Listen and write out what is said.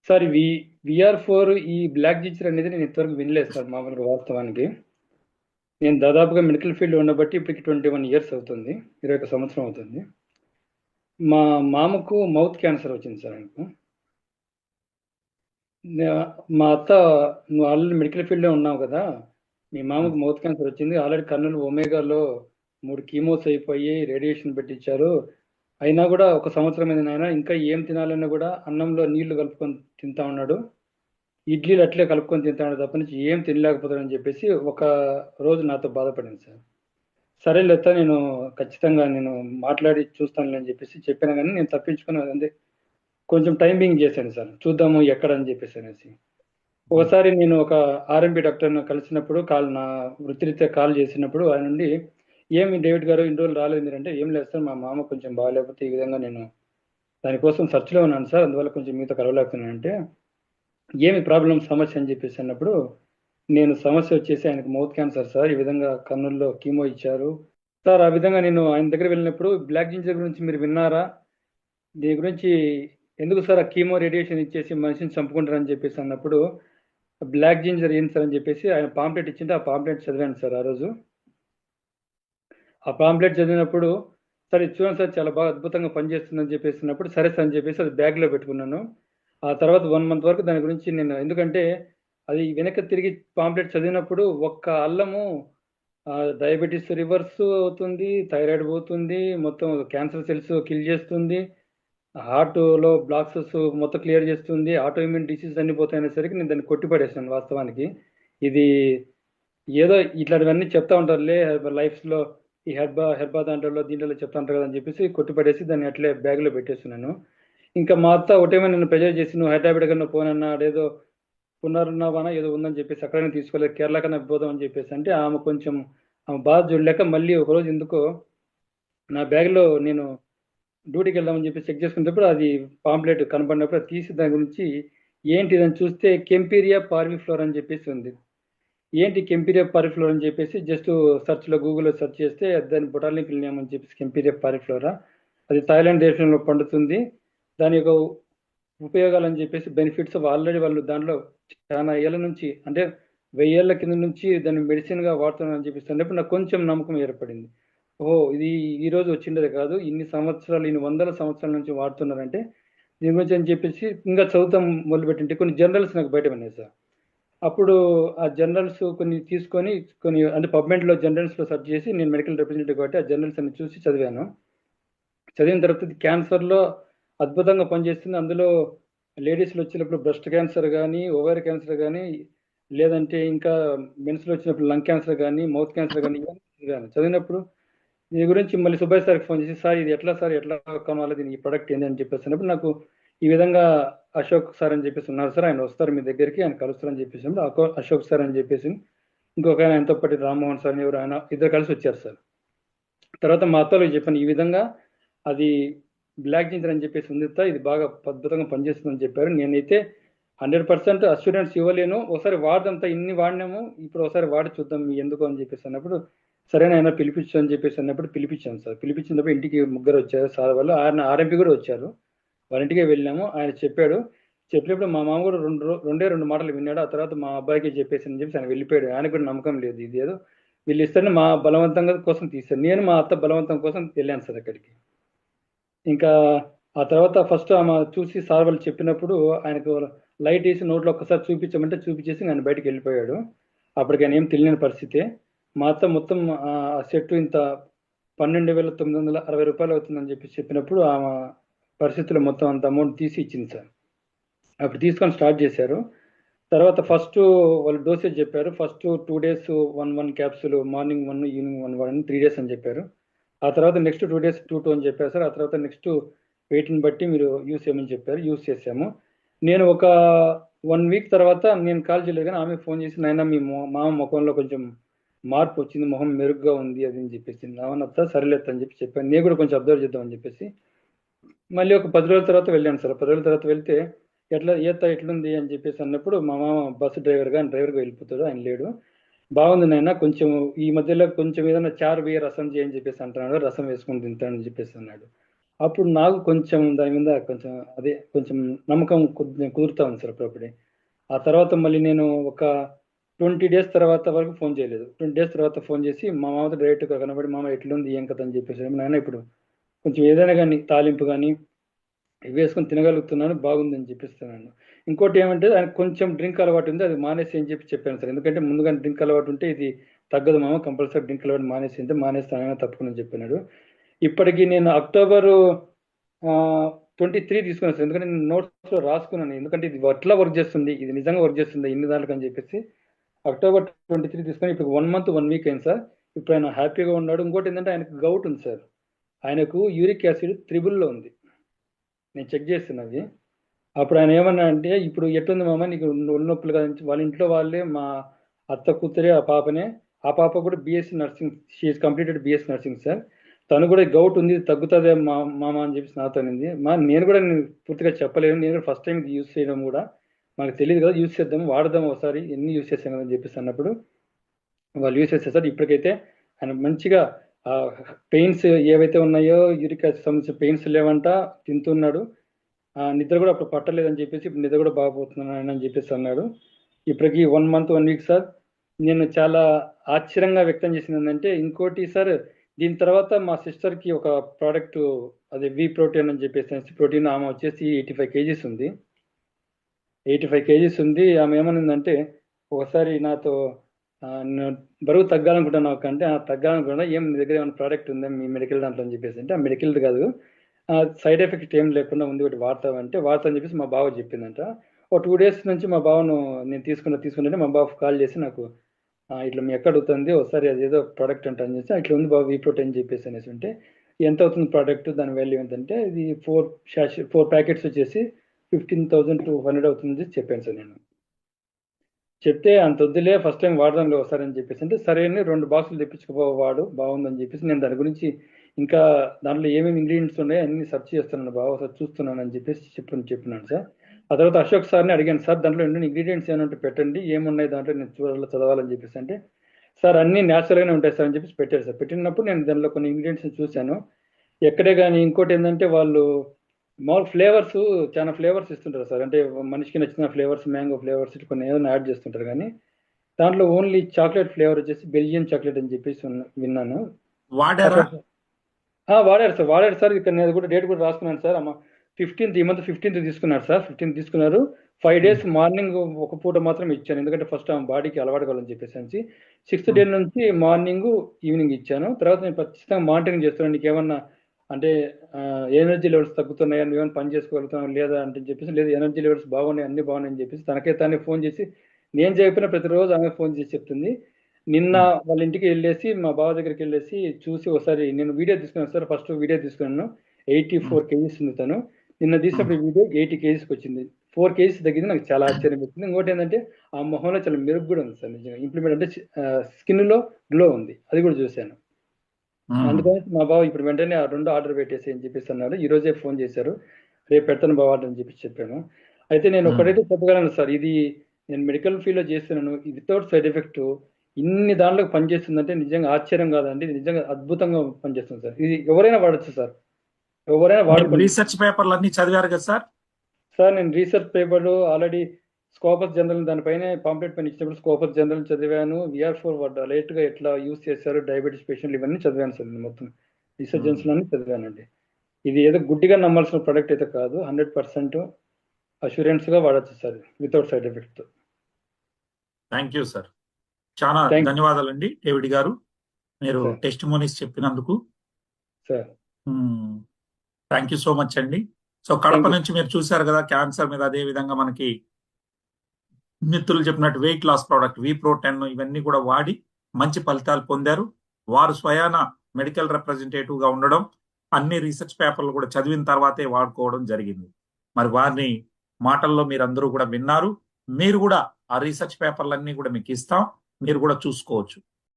Sir VR4 ఈ black ginger అనేది నేను ఇంతవరకు వినలేదు సార్. మామూలుగా వాస్తవానికి నేను దాదాపుగా మెడికల్ ఫీల్డ్ ఉండబట్టి ఇప్పటికి 21 years అవుతుంది. 21 సంవత్సరం అవుతుంది. మా మామకు మౌత్ క్యాన్సర్ వచ్చింది సార్ ఆయనకు. మా అత్త, నువ్వు ఆల్రెడీ మెడికల్ ఫీల్డ్లో ఉన్నావు కదా, మీ మామకు మౌత్ క్యాన్సర్ వచ్చింది, ఆల్రెడీ కర్నూలు ఒమేగాలో 3 కీమోస్ అయిపోయి రేడియేషన్ పెట్టించారు, అయినా కూడా 1 సంవత్సరం అయింది నాయన, ఇంకా ఏం తినాలన్నా కూడా అన్నంలో నీళ్లు కలుపుకొని తింటా ఉన్నాడు, ఇడ్లీలు అట్లే కలుపుకొని తింటాడు తప్ప నుంచి ఏం తినలేకపోతాడని చెప్పేసి ఒక రోజు నాతో బాధపడింది సార్. సరే లేత నేను ఖచ్చితంగా నేను మాట్లాడి చూస్తానులే అని చెప్పేసి చెప్పాను, కానీ నేను తప్పించుకుని అంటే కొంచెం టైమింగ్ చేశాను సార్, చూద్దాము ఎక్కడ అని చెప్పేసి అనేసి. ఒకసారి నేను ఒక ఆర్ఎంపి డాక్టర్ని కలిసినప్పుడు నా వృత్తిరీత్యా కాల్ చేసినప్పుడు ఆయన నుండి, ఏమి డేవిడ్ గారు ఇన్ని రోజులు రాలేదు మీరంటే, ఏం లేదు సార్ మా మామ కొంచెం బాగాలేకపోతే ఈ విధంగా నేను దానికోసం సెర్చ్లో ఉన్నాను సార్, అందువల్ల కొంచెం మీతో కలవలేకపోతున్నాను అంటే, ఏమి ప్రాబ్లం సమస్య అని చెప్పేసి అన్నప్పుడు, నేను సమస్య వచ్చేసి ఆయనకు మౌత్ క్యాన్సర్ సార్, ఈ విధంగా కన్నుల్లో కీమో ఇచ్చారు సార్. ఆ విధంగా నేను ఆయన దగ్గర వెళ్ళినప్పుడు, బ్లాక్ జింజర్ గురించి మీరు విన్నారా, దీని గురించి ఎందుకు సార్ ఆ కీమో రేడియేషన్ ఇచ్చేసి మనిషిని చంపుకుంటారని చెప్పేసి అన్నప్పుడు, బ్లాక్ జింజర్ ఏంటి సార్ అని చెప్పేసి ఆయన పాంప్లెట్ ఇచ్చింటే ఆ పాంప్లెట్ చదివాను సార్ ఆ రోజు. ఆ పాంప్లెట్ చదివినప్పుడు, సరే చూడండి సార్ చాలా బాగా అద్భుతంగా పనిచేస్తుందని చెప్పేసినప్పుడు, సరే సార్ అని చెప్పేసి అది బ్యాగ్లో పెట్టుకున్నాను. ఆ తర్వాత 1 month వరకు దాని గురించి నేను, ఎందుకంటే అది వెనక్కి తిరిగి పాంప్లెట్ చదివినప్పుడు ఒక్క అల్లము డయాబెటీస్ రివర్స్ అవుతుంది, థైరాయిడ్ పోతుంది, మొత్తం క్యాన్సర్ సెల్స్ కిల్ చేస్తుంది, హార్ట్లో బ్లాక్సెస్ మొత్తం క్లియర్ చేస్తుంది, ఆటో ఇమ్యూన్ డిసీజ్ అన్ని పోతాయనేసరికి నేను దాన్ని కొట్టిపడేసాను వాస్తవానికి. ఇది ఏదో ఇట్లాంటివన్నీ చెప్తా ఉంటారులే లైఫ్లో, ఈ హెర్బా దాంట్లో దీంట్లో చెప్తా ఉంటారు కదా అని చెప్పేసి కొట్టిపడేసి దాన్ని అట్లే బ్యాగ్లో పెట్టేస్తున్నాను. ఇంకా మా అత్త ఒకటేమో నన్ను ప్రెజర్ చేసి, నువ్వు హైదరాబాద్ కన్నా పోనన్నా అదేదో పునరున్నావానా ఏదో ఉందని చెప్పేసి అక్కడైనా తీసుకోలేదు, కేరళ కన్నా పోదాం అని చెప్పేసి అంటే, ఆమె కొంచెం ఆమె బాధ చూడలేక మళ్ళీ ఒకరోజు ఎందుకో నా బ్యాగ్లో నేను డ్యూటీకి వెళ్దామని చెప్పి చెక్ చేసుకున్నప్పుడు అది పాంప్లెట్ కనపడినప్పుడు అది తీసి దాని గురించి ఏంటి అని చూస్తే కెంపీరియా పార్విఫ్లోర్ అని చెప్పేసి ఉంది. ఏంటి కెంపీరియా పారిఫ్లోర్ అని చెప్పేసి జస్ట్ సెర్చ్లో గూగుల్లో సెర్చ్ చేస్తే దాని బొటానికల్ నేమ్ అని చెప్పేసి కెంపీరియా పారిఫ్లోరా, అది థాయిలాండ్ దేశంలో పండుతుంది, దాని యొక్క ఉపయోగాలు అని చెప్పేసి బెనిఫిట్స్ ఆల్రెడీ వాళ్ళు దాంట్లో చాలా ఏళ్ళ నుంచి, అంటే 1000 ఏళ్ల కింద నుంచి దాన్ని మెడిసిన్గా వాడుతున్నారని చెప్పేసి అన్నప్పుడు నాకు కొంచెం నమ్మకం ఏర్పడింది. ఓహో, ఇది ఈ రోజు వచ్చిండేది కాదు, ఇన్ని సంవత్సరాలు, ఇన్ని వందల సంవత్సరాల నుంచి వాడుతున్నారంటే దీని గురించి అని చెప్పేసి ఇంకా చదువుతాం మొదలుపెట్టింటే కొన్ని జనరల్స్ నాకు బయట పడినాయి సార్. అప్పుడు ఆ జర్నల్స్ కొన్ని తీసుకొని, కొన్ని అంటే పబ్మెంట్లో జర్నల్స్లో సెర్చ్ చేసి, నేను మెడికల్ రిప్రజెంటేటివ్ కాబట్టి ఆ జర్నల్స్ అన్ని చూసి చదివాను. చదివిన తర్వాత క్యాన్సర్లో అద్భుతంగా పనిచేస్తుంది. అందులో లేడీస్లో వచ్చినప్పుడు బ్రెస్ట్ క్యాన్సర్ కానీ, ఓవరీ క్యాన్సర్ కానీ, లేదంటే ఇంకా మెన్స్లో వచ్చినప్పుడు లంగ్ క్యాన్సర్ కానీ, మౌత్ క్యాన్సర్ కానీ, ఇవన్నీ చదివాను. చదివినప్పుడు దీని గురించి మళ్ళీ సుబ్బయ్య సార్కి ఫోన్ చేసి, సార్ ఇది ఎట్లా సార్, ఎట్లా కొనాలి, దీని ఈ ప్రొడక్ట్ ఏంటి అని చెప్పేసినప్పుడు నాకు ఈ విధంగా అశోక్ సార్ అని చెప్పేసి ఉన్నారు సార్, ఆయన వస్తారు మీ దగ్గరికి, ఆయన కలుస్తారని చెప్పేసి అశోక్ సార్ అని చెప్పేసి ఇంకొక ఆయన ఆయనతో పాటు రామ్మోహన్ సార్ ఎవరు, ఆయన ఇద్దరు కలిసి వచ్చారు సార్. తర్వాత మా అత్తలో చెప్పాను ఈ విధంగా అది బ్లాక్ జింజర్ అని చెప్పేసి ఉంది సార్, ఇది బాగా అద్భుతంగా పనిచేస్తుందని చెప్పారు. నేనైతే 100% అష్యూరెన్స్ ఇవ్వలేను, ఒకసారి వాడదంతా ఇన్ని వాడినాము, ఇప్పుడు ఒకసారి వాడి చూద్దాం మీ ఎందుకు అని చెప్పేసి అన్నప్పుడు, సరేనా ఆయన పిలిపించు అని చెప్పేసి అన్నప్పుడు పిలిపించాను సార్. పిలిపించినప్పుడు ఇంటికి ముగ్గురు వచ్చారు సార్, వాళ్ళు ఆయన ఆర్ఎంపీ కూడా వచ్చారు, వాళ్ళ ఇంటికే వెళ్ళాము. ఆయన చెప్పాడు, చెప్పినప్పుడు మా మామ కూడా రెండే రెండు మాటలు విన్నాడు. ఆ తర్వాత మా అబ్బాయికి చెప్పేసి అని చెప్పి ఆయన వెళ్ళిపోయాడు. ఆయనకు కూడా నమ్మకం లేదు, ఇది ఏదో వీళ్ళు ఇస్తారని మా బలవంతంగా కోసం తీశారు. నేను మా అత్త బలవంతం కోసం వెళ్ళాను సార్ అక్కడికి. ఇంకా ఆ తర్వాత ఫస్ట్ ఆమె చూసి సార్ వాళ్ళు చెప్పినప్పుడు ఆయనకు లైట్ వేసి నోట్లో ఒక్కసారి చూపించమంటే చూపించేసి ఆయన బయటకు వెళ్ళిపోయాడు. అప్పటికి ఆయన ఏం తెలియని పరిస్థితి. మా అత్త మొత్తం ఆ సెట్ ఇంత 12,960 రూపాయలు అవుతుందని చెప్పి చెప్పినప్పుడు ఆమె పరిస్థితుల్లో మొత్తం అంత అమౌంట్ తీసి ఇచ్చింది సార్. అప్పుడు తీసుకొని స్టార్ట్ చేశారు. తర్వాత ఫస్ట్ వాళ్ళు డోసేజ్ చెప్పారు, first 2 days 1 capsule, morning 1 evening 1 3 days అని చెప్పారు. ఆ తర్వాత నెక్స్ట్ 2 days 2 అని చెప్పారు సార్. ఆ తర్వాత నెక్స్ట్ వెయిట్ని బట్టి మీరు యూస్ చేయమని చెప్పారు, యూస్ చేసాము. నేను ఒక 1 week తర్వాత నేను కాల్ చేయలేదు, కానీ ఆమె ఫోన్ చేసి, నాయన మీ మామ ముఖంలో కొంచెం మార్పు వచ్చింది, మొహం మెరుగ్గా ఉంది అది అని చెప్పేసి, అవునత్త సరేలేత అని చెప్పి చెప్పాను. నేను కూడా కొంచెం అబ్జర్వ్ చేద్దామని చెప్పేసి మళ్ళీ ఒక 10 రోజుల తర్వాత వెళ్ళాను సార్. 10 రోజుల తర్వాత వెళ్తే, ఎట్లా ఎట్లుంది అని చెప్పేసి అన్నప్పుడు మా మామ బస్సు డ్రైవర్గా వెళ్ళిపోతాడు, ఆయన లేడు. బాగుంది నాయన, కొంచెం ఈ మధ్యలో కొంచెం ఏదైనా చారు బియ్య రసం చేయని చెప్పేసి అంటున్నాడు, రసం వేసుకొని తింటానని చెప్పేసి అన్నాడు. అప్పుడు నాకు కొంచెం దాని మీద కొంచెం కొంచెం నమ్మకం కుదురుతా ఉంది సార్ అప్పుడప్పుడే. ఆ తర్వాత మళ్ళీ నేను ఒక 20 డేస్ తర్వాత వరకు ఫోన్ చేయలేదు. 20 డేస్ తర్వాత ఫోన్ చేసి మా మామతో డైరెక్ట్గా కనబడి, మామ ఎట్లుంది ఏం కథ అని చెప్పేసి, నాయన ఇప్పుడు కొంచెం ఏదైనా కానీ తాలింపు కానీ ఇవి వేసుకొని తినగలుగుతున్నాను, బాగుందని చెప్పిస్తున్నాను. ఇంకోటి ఏమంటే ఆయనకు కొంచెం డ్రింక్ అలవాటు ఉంది, అది మానేసి అని చెప్పాను సార్. ఎందుకంటే ముందుగా డ్రింక్ అలవాటు ఉంటే ఇది తగ్గదు మామ, కంపల్సరీ డ్రింక్ అలవాటు మానేసి అంటే మానేస్తానని తప్పకుండా చెప్పినాడు. ఇప్పటికి నేను అక్టోబరు 23 తీసుకున్నాను సార్. ఎందుకంటే నేను నోట్స్లో రాసుకున్నాను, ఎందుకంటే ఇది ఎట్లా వర్క్ చేస్తుంది, ఇది నిజంగా వర్క్ చేస్తుంది ఇన్ని దాంట్లకు అని చెప్పేసి అక్టోబర్ 23 తీసుకొని ఇప్పుడు 1 మంత్ 1 వీక్ అయింది సార్. ఇప్పుడు ఆయన హ్యాపీగా ఉన్నాడు. ఇంకోటి ఏంటంటే ఆయనకు గౌట్ ఉంది సార్. ఆయనకు యూరిక్ యాసిడ్ 3 ఉంది, నేను చెక్ చేస్తున్నది. అప్పుడు ఆయన ఏమన్నా అంటే, ఇప్పుడు ఎట్లుంది మామ నీకు ఒళ్ళు నొప్పులు కదా, వాళ్ళ ఇంట్లో వాళ్ళే మా అత్త కూతురే ఆ పాపనే, ఆ పాప కూడా BSc nursing, she is completed BSc nursing sir. తను కూడా గౌట్ ఉంది, తగ్గుతుంది మామ అని చెప్పేసి నాతో అనింది. నేను కూడా పూర్తిగా చెప్పలేను, నేను కూడా ఫస్ట్ టైం యూజ్ చేయడం కూడా మనకు తెలియదు కదా, యూజ్ చేద్దాం వాడదాం ఒకసారి, ఎన్ని యూజ్ చేసాం కదా అని చెప్పేసి అన్నప్పుడు వాళ్ళు యూజ్ చేస్తారు సార్. ఇప్పటికైతే ఆయన మంచిగా పెయిన్స్ ఏవైతే ఉన్నాయో యూరిక్ యాసిడ్ సంబంధించిన పెయిన్స్ లేవంట, తింటున్నాడు. నిద్ర కూడా అప్పుడు పట్టలేదని చెప్పేసి ఇప్పుడు నిద్ర కూడా బాగుపోతున్నాను అని చెప్పేసి అన్నాడు. ఇప్పటికి 1 మంత్ 1 వీక్ సార్. నేను చాలా ఆశ్చర్యంగా వ్యక్తం చేసింది ఏంటంటే, ఇంకోటి సార్, దీని తర్వాత మా సిస్టర్కి ఒక ప్రోడక్ట్, అదే వి ప్రోటీన్ అని చెప్పేసి ప్రోటీన్, ఆమె వచ్చేసి 85 కేజీస్ ఉంది. 85 కేజీస్ ఉంది. ఆమె ఏమనిందంటే ఒకసారి నాతో నేను బరువు తగ్గాలనుకుంటున్నావు అంటే, తగ్గాలనుకుంటున్నా, ఏం నీ దగ్గర ఏమైనా ప్రోడక్ట్ ఉందా మీ మెడికల్ దాంట్లో అని చెప్పేసి అంటే, ఆ మెడికల్ కాదు, సైడ్ ఎఫెక్ట్ ఏం లేకుండా ఉంది, ఒకటి వాడతావంటే వాడతా అని చెప్పేసి మా బావ చెప్పిందంట. ఒక 2 డేస్ నుంచి మా బావను నేను తీసుకుంటే మా బావ కాల్ చేసి నాకు ఇట్లా మీ ఎక్కడ అవుతుంది ఒకసారి అది ఏదో ప్రోడక్ట్ అంట అని చెప్పి, ఇట్లా ఉంది బాబు వీ ప్రోటీన్ చెప్పేసి అనేసి ఉంటే, ఎంత అవుతుంది ప్రోడక్ట్, దాని వాల్యూ ఏంటంటే ఇది 4 ప్యాకెట్స్ వచ్చేసి 15,200 అవుతుంది చెప్పాను సార్. నేను చెప్తే అంత వద్దులే, ఫస్ట్ టైం వాడదాంలే ఒకసారి అని చెప్పేసి అంటే, సరే అని 2 బాక్సులు తెప్పించుకో వాడు బాగుందని చెప్పేసి, నేను దాని గురించి ఇంకా దాంట్లో ఏమేమి ఇంగ్రీడియంట్స్ ఉన్నాయో అన్ని సెర్చ్ చేస్తున్నాను బాగా, ఒకసారి చూస్తున్నాను అని చెప్పేసి చెప్పినాను సార్. ఆ తర్వాత అశోక్ సార్ని అడిగాను, సార్ దాంట్లో ఎన్ని ఇంగ్రీడియంట్స్ ఏమంటే పెట్టండి, ఏమున్నాయి దాంట్లో నేను చదవాలని చెప్పేసి అంటే, సార్ అన్ని న్యాచురల్గానే ఉంటాయి సార్ అని చెప్పేసి పెట్టారు సార్. పెట్టినప్పుడు నేను దాంట్లో కొన్ని ఇంగ్రీడియంట్స్ చూశాను. ఎక్కడే కానీ ఇంకోటి ఏంటంటే వాళ్ళు మామూలు ఫ్లేవర్స్, చాలా ఫ్లేవర్స్ ఇస్తుంటారు సార్. అంటే మనిషికి నచ్చిన ఫ్లేవర్స్, మ్యాంగో ఫ్లేవర్స్ కొన్ని ఏదైనా యాడ్ చేస్తుంటారు. కానీ దాంట్లో ఓన్లీ చాక్లెట్ ఫ్లేవర్ వచ్చేసి బెల్జియన్ చాక్లెట్ అని చెప్పేసి విన్నాను. వాడారా? వాడారు సార్. ఇక్కడ నేను కూడా డేట్ కూడా రాసుకున్నాను సార్. అమ్మ 15th, ఈ మంత్ 15th తీసుకున్నారు సార్. 15th తీసుకున్నారు. 5 డేస్ మార్నింగ్ ఒక పూట మాత్రం ఇచ్చాను, ఎందుకంటే ఫస్ట్ ఆమె బాడీకి అలవాటు కావాలని చెప్పేసి. 6th డే నుంచి మార్నింగ్ ఈవినింగ్ ఇచ్చాను. తర్వాత నేను ఖచ్చితంగా మానిటరింగ్ చేస్తున్నాను, నీకు ఏమన్నా అంటే ఎనర్జీ లెవెల్స్ తగ్గుతున్నాయా, నువ్వేమైనా పని చేసుకోగలుగుతున్నావు లేదా అంటే చెప్పేసి, లేదు ఎనర్జీ లెవెల్స్ బాగున్నాయి, అన్ని బాగున్నాయి అని చెప్పేసి తనకే తానే ఫోన్ చేసి, నేను చెప్పిన ప్రతిరోజు ఆమె ఫోన్ చేసి చెప్తుంది. నిన్న వాళ్ళ ఇంటికి వెళ్ళేసి మా బావ దగ్గరికి వెళ్ళేసి చూసి ఒకసారి నేను వీడియో తీసుకున్నాను సార్. ఫస్ట్ వీడియో తీసుకున్నాను, 84 కేజీస్ ఉంది తను. నిన్న తీసినప్పుడు వీడియో 80 కేజీస్కి వచ్చింది, 4 కేజీస్ తగ్గింది. నాకు చాలా ఆశ్చర్యం వచ్చింది. ఇంకోటి ఏంటంటే ఆ మొహంలో చాలా మెరుగు కూడా ఉంది సార్, నిజంగా ఇంప్లిమెంట్ అంటే స్కిన్ లో గ్లో ఉంది, అది కూడా చూశాను. అందుకని మా బావ ఇప్పుడు వెంటనే ఆ 2 ఆర్డర్ పెట్టేసి అని చెప్పేసి అన్నాడు. ఈ రోజే ఫోన్ చేశారు, రేపు పెడతాను బావ అని చెప్పి చెప్పాను. అయితే నేను ఒకటైతే చెప్పగలను సార్, ఇది నేను మెడికల్ ఫీల్డ్ లో చేస్తున్నాను, ఇది వితౌట్ సైడ్ ఎఫెక్ట్ ఇన్ని దాంట్లోకి పనిచేస్తుందంటే నిజంగా ఆశ్చర్యం కాదండి, ఇది నిజంగా అద్భుతంగా పనిచేస్తుంది సార్. ఇది ఎవరైనా వాడచ్చు సార్, ఎవరైనా వాడుకోండి. రీసెర్చ్ పేపర్లు అన్ని చదివారు కదా సార్? సార్ నేను రీసెర్చ్ పేపర్లు ఆల్రెడీ స్కోపస్ జనరల్ దానిపైన పాంప్లెట్ పైన ఇచ్చినప్పుడు స్కోపస్ జనరల్ చదివాను, VR4 లైట్ గా ఎట్లా యూస్ చేశారు డయాబెటీస్ పేషెంట్లు, ఇవన్నీ చదివాను సార్. నేను మొత్తం రీసెర్చ్ అన్ని చదివానండి. ఇది ఏదో గుడ్డిగా నమ్మాల్సిన ప్రోడక్ట్ అయితే కాదు, 100% అష్యూరెన్స్ గా వాడచ్చు sir, without side effect. Thank you sir, చాలా ధన్యవాదాలండి డేవిడ్ గారు, మీరు టెస్టిమోనీస్ చెప్పినందుకు. Sir thank you so much అండి. సో కడప నుంచి మీరు చూశారు కదా క్యాన్సర్ మీద, అదే విధంగా మనకి మిత్రులు చెప్పినట్టు వెయిట్ లాస్ ప్రోడక్ట్ V-Pro10 ఇవన్నీ కూడా వాడి మంచి ఫలితాలు పొందారు. వారు స్వయాన మెడికల్ రిప్రజెంటేటివ్ గా ఉండడం, అన్ని రీసెర్చ్ పేపర్లు కూడా చదివిన తర్వాతే వాడుకోవడం జరిగింది. మరి వారిని మాటల్లో మీరందరూ కూడా విన్నారు. మీరు కూడా ఆ రీసెర్చ్ పేపర్లన్నీ కూడా మీకు ఇస్తాం, మీరు కూడా చూసుకోవచ్చు.